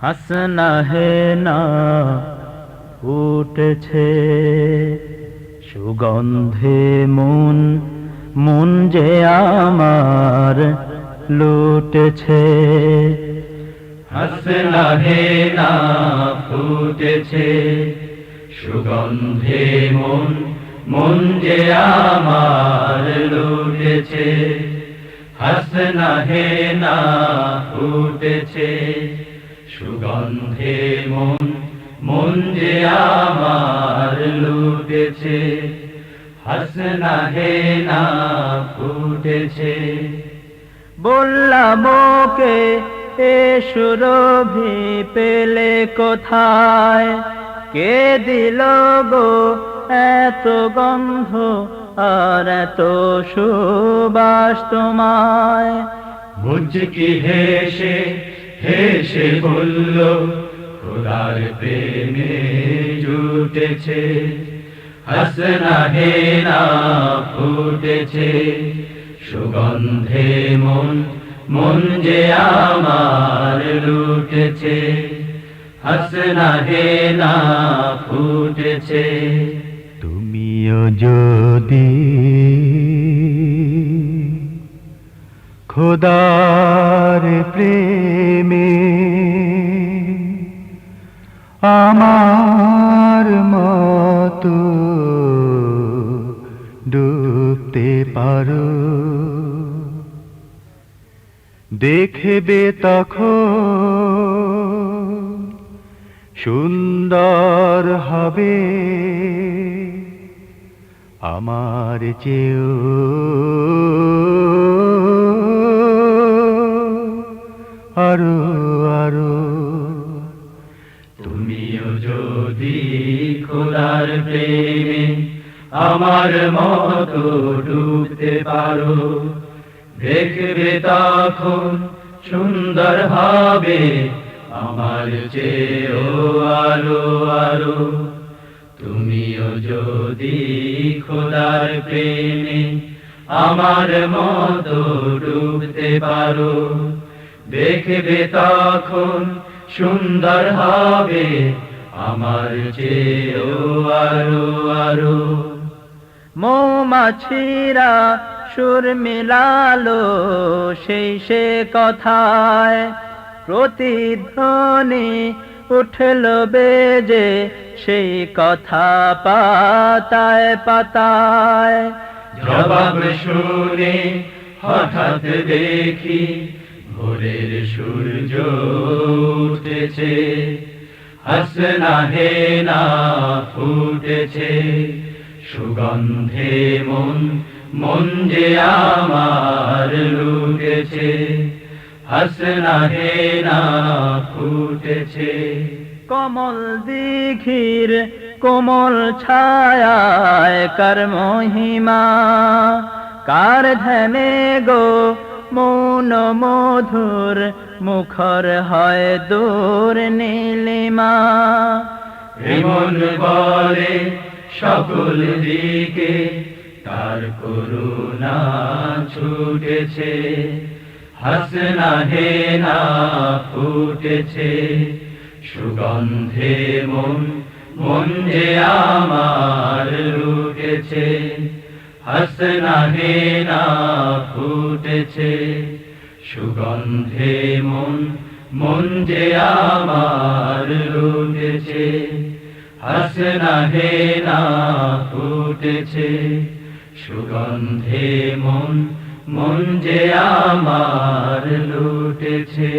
হাসনা হে না উঠেছে সুগন্ধে মন মন যে আমার লুটেছে। হাসনা হে না ফুটেছে সুগন্ধে মন মন যে আমার লুটেছে। হাসনা হে না ফুটেছে সুগন্ধে মন মন যে আমার লুটেছে। হাসনা হে না ফুটেছে। বললাম ওকে এ সুরভি পেলে কোথায়, কে দিল গো এত গন্ধ আর এত সুবাস তোমায়। মুচকি হেসে হেসে বলল খোদার প্রেমে জুটেছে। হাসনা হে না ফুটেছে সুগন্ধে মন মন যে আমার লুটেছে। হাসনা হে না ফুটেছে। তুমিও যদি খোদার প্রেমে আমার মতো ডুবতে পারো, দেখবে তখন সুন্দর হবে আমার চেয়েও আরো আরো। তুমিও যদি খোদার প্রেমে আমার মতো ডুবতে পারো, দেখবে তখন সুন্দর হবে আমার চেয়েও আরো আরো। তুমিও যদি খোদার প্রেমে আমার মতো ডুবতে পারো, দেখবে তখন সুন্দর হবে আমার চেয়েও আরো আরো। মৌমাছিরা সুর মিলালো সেই সে কথায়, প্রতিধ্বনি উঠল বেজে সেই কথা পাতায় পাতায়। জবাব শুনে হঠাৎ দেখি ভোরের সূর্য উঠেছে। হাসনা হে না ফুটেছে সুগন্ধে মন মন যে আমার লুটেছে। হাসনা হে না ফুটেছে। কমল দিঘির কোমল ছায়ায় কার মহিমা, কার ধ্যানে গো মৌন মধুর মুখর হয় দূর নীলিমা। এমন বলে সকল দিকে তার করুণা ছুটেছে। হাসনা হে না ফুটেছে সুগন্ধে মন মন যে আমার লুটেছে। হাসনা হে না ফুটেছে সুগন্ধে মন মন যে আমার লুটেছে। হাসনা হে না ফুটেছে সুগন্ধে মন মন যে আমার লুটেছে।